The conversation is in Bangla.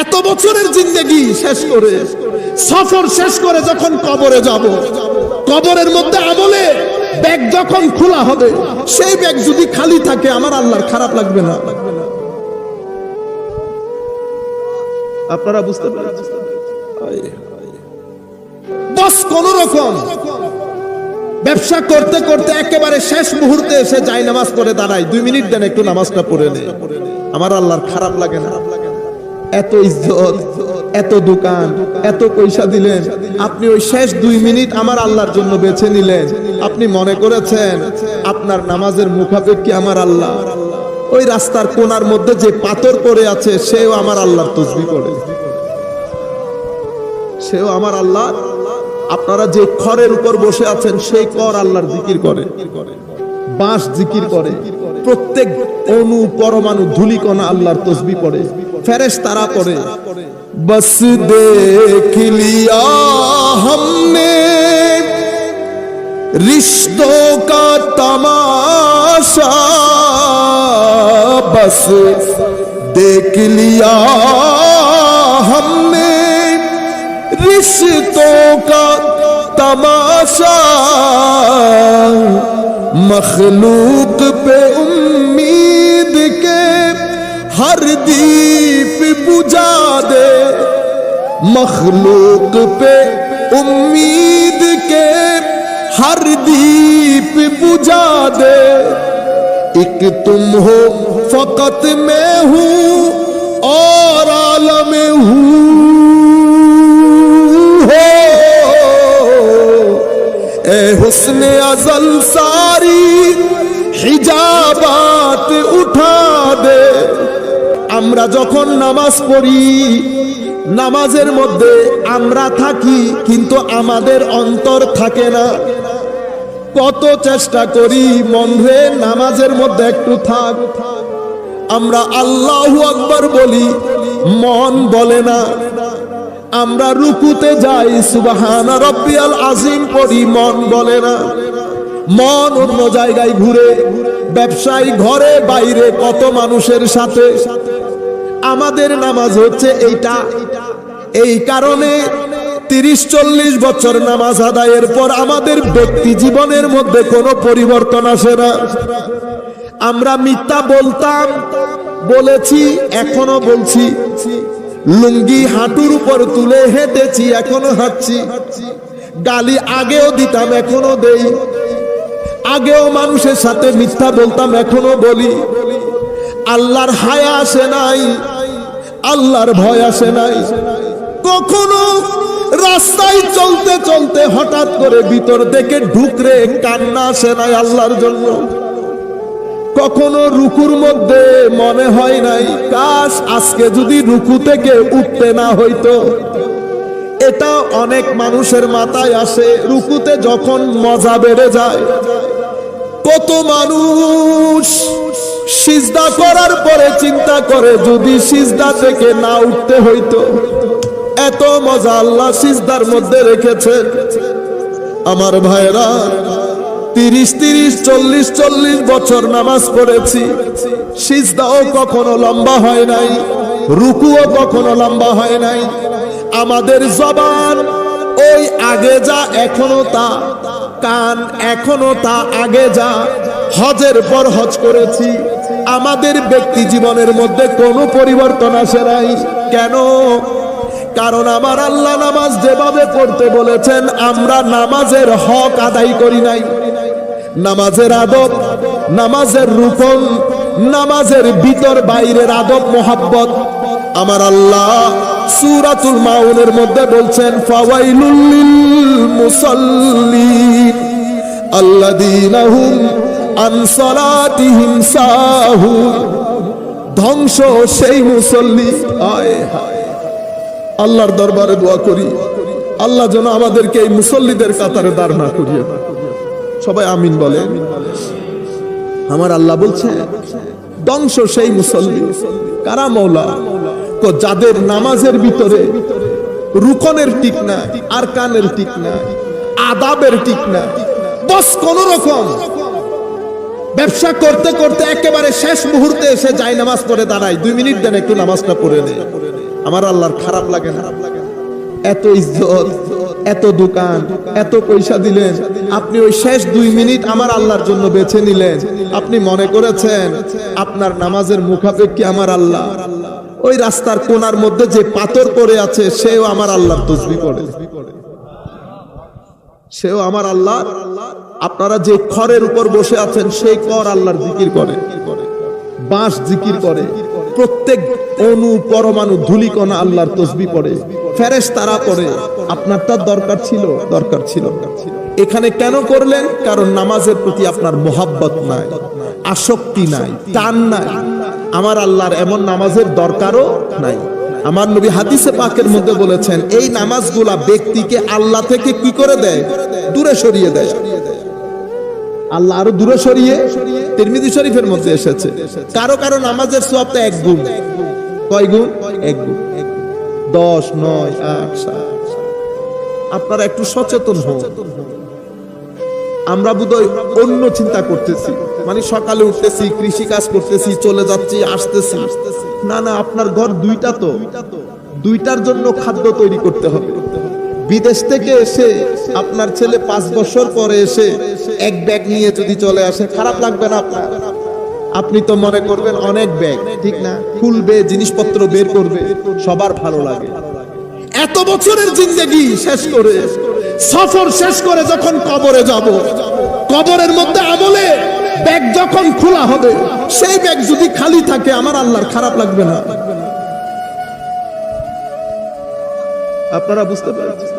এত বছরের জিন্দেগি শেষ করে, সফর শেষ করে যখন কবরে যাব, কবরের মধ্যে আমলে ব্যাগ যখন খোলা হবে, সেই ব্যাগ যদি খালি থাকে আমার আল্লাহর খারাপ লাগবে না? আপনারা বুঝতে পারছেন? বস কোন রকম ব্যবসা করতে করতে একেবারে শেষ মুহূর্তে এসে যাই নামাজ পড়ে দাঁড়াই, 2 মিনিট দেন একটু নামাজটা পড়ে নেই, আমার আল্লাহর খারাপ লাগে না? এত ইজ্জত, এত দোকান, এত পয়সা দিলেন, আপনি ওই শেষ 2 মিনিট আমার আল্লাহর জন্য বেছে নিলেন। আপনি মনে করেছেন আপনার নামাজের মুখাপেক্ষী আমার আল্লাহ? ওই রাস্তার কোনার মধ্যে যে পাথর পড়ে আছে সেও আমার আল্লাহর তাসবিহ পড়ে, সেও আমার আল্লাহ। আপনারা যে খড়ের উপর বসে আছেন সেই খড় আল্লাহর জিকির করে, বাঁশ জিকির করে, প্রত্যেক অণু পরমাণু ধূলিকণা আল্লাহর তাসবিহ পড়ে, ফেরেশতারা পড়ে। বস দেখ লিয়া हमने रिश्तों का तमाशा, बस देख लिया हमने रिश्तों का तमाशा, मखलूक पे उम्मीद के हर दीप बुझा दे, मखलूक पे उम्मीद के हर दीप बुझा दे, एक तुम हो फकत मैं हूँ और आलम हूँ हो, ए हुस्ने अज़ल सारी हिजाबात उठा दे। আমরা যখন নামাজ পড়ি, নামাজের মধ্যে আমরা থাকি কিন্তু আমাদের অন্তর থাকে না। কত চেষ্টা করি মন রে নামাজের মধ্যে একটু থাক, আমরা আল্লাহু আকবার বলি, মন বলে না। আমরা রুকুতে যাই সুবহান রাব্বিয়াল আযীম পড়ি, মন বলে না। মন অন্য জায়গায় ঘুরে, ব্যবসায়ী ঘরে বাইরে কত মানুষের সাথে। আমাদের নামাজ হচ্ছে এইটা। এই কারণে 30-40 বছর নামাজ আদায়ের পর আমাদের ব্যক্তি জীবনের মধ্যে কোনো পরিবর্তন আসে না। আমরা মিথ্যা বলতাম, বলেছি, এখনো বলছি। লুঙ্গি হাঁটুর উপর তুলে হেঁটেছি, এখনো হাঁটছি। গালি আগেও দিতাম, এখনো দেই। আগেও মানুষের সাথে মিথ্যা বলতাম, এখনো বলি। আল্লাহর হায়া আসে নাই, আল্লাহর ভয় আসে নাই। কখনো রাস্তায় চলতে চলতে হঠাৎ করে ভিতর থেকে ঢুকরে কান্না আসে নাই আল্লাহর জন্য। কখনো রুকুর মধ্যে মনে হয় নাই কাশ আজকে যদি রুকু থেকে উঠতে না হইতো। এটা অনেক মানুষের মাথায় আসে রুকুতে যখন মজা বেড়ে যায়। কত মানুষ সিজদা করার পরে চিন্তা করে যদি সিজদা থেকে না উঠতে হইতো। এত মজা আল্লাহ সিজদার মধ্যে রেখেছেন। আমার ভাইরা 30-40 বছর নামাজ পড়েছি, সিজদাও কখনো লম্বা হয় নাই, রুকুও কখনো লম্বা হয় নাই। আমাদের জবান ওই আগে যা এখনো তা, কান এখনো তা আগে যা। হজের পর হজ করেছি, আমাদের ব্যক্তি জীবনের মধ্যে কোনো পরিবর্তন আসে নাই। কেন? কারণ আমার আল্লাহ নামাজ যেভাবে পড়তে বলেছেন আমরা নামাজের হক আদায় করি নাই। নামাজের আদব, নামাজের রুকন, নামাজের ভিতর বাইরের আদব মোহাব্বত আমার আল্লাহ সূরাতুল মাউনের মধ্যে বলছেন ফাওয়াইলুল লিল মুসাল্লিন আল্লাযীনা হুম আন সালাতিহিম সাহুন। ধ্বংস সেই মুসল্লি। হায় হায়, আল্লাহর দরবারে দোয়া করি আল্লাহ যেন আমাদেরকে এই মুসল্লিদের কাতারে দাঁড় না করিয়ে। সবাই আমিন বলে। আমার আল্লাহ বলছে ধ্বংস সেই মুসল্লি। কারা? মওলা। যাদের নামাজের ভিতরে রুকনের ঠিক না, আরকানের ঠিক না, আদাবের ঠিক না, বস কোন রকম ব্যবসা করতে করতে একেবারে শেষ মুহূর্তে এসে যাই নামাজ পড়ে দাঁড়াই, 2 মিনিট দেন একটু নামাজটা পড়ে নেই, আমার আল্লাহর খারাপ লাগে না? এত ইজ্জত, এত দোকান, এত পয়সা দিলেন, আপনি ওই শেষ 2 মিনিট আমার আল্লাহর জন্য বেছে নিলেন। আপনি মনে করেছেন আপনার নামাজের মুখাপেক্ষী আমার আল্লাহ। ওই রাস্তার কোণার মধ্যে যে পাথর পড়ে আছে সেও আমার আল্লাহর তাসবিহ পড়ে, সেও আমার আল্লাহ। আপনারা যে খড়ের উপর বসে আছেন সেই খড় আল্লাহর জিকির করে, বাঁশ জিকির করে, প্রত্যেক অণু পরমাণু ধূলিকণা আল্লাহর তাসবিহ পড়ে, ফেরেশতারা পড়ে। আপনার তার দরকার ছিল? দরকার ছিল। এখানে কেন করলেন? কারণ নামাজের প্রতি আপনার মোহাব্বত নাই, আসক্তি নাই, টান নাই। আমার আল্লাহর এমন নামাজের দরকারও নাই। আমার নবী হাদিসে পাকের মধ্যে বলেছেন, এই নামাজগুলা ব্যক্তিকে আল্লাহ থেকে কি করে দেয়? দূরে সরিয়ে দেয়। আল্লাহ আরো দূরে সরিয়ে, তিরমিজি শরীফের মধ্যে এসেছে, কারো কারো নামাজের সওয়াবটা 1 গুণ। কয় গুণ? 1 গুণ। 10, 9, 8, 7। আপনারা একটু সচেতন হন। আমরা বোধহয় অন্য চিন্তা করতেছি, মানে সকালে উঠতেছি, কৃষি কাজ করতেছি, চলে যাচ্ছি, আসতেছি। না না, আপনার ঘর 2টা, তো 2টার জন্য খাদ্য তৈরি করতে হবে। বিদেশ থেকে এসে আপনার ছেলে 5 বছর পরে এসে 1 ব্যাগ নিয়ে যদি চলে আসে, খারাপ লাগবে না আপনার? আপনি তো মনে করবেন অনেক ব্যাগ, ঠিক না? খুলবে, জিনিসপত্র বের করবে, সবার ভালো লাগে। এত বছরের জিন্দেগি শেষ করে, সফর শেষ করে যখন কবরে যাব, কবরের মধ্যে আমলে ব্যাগ যখন খোলা হবে, সেই ব্যাগ যদি খালি থাকে, আমার আল্লাহর খারাপ লাগবে না? আপনারা বুঝতে পারছেন?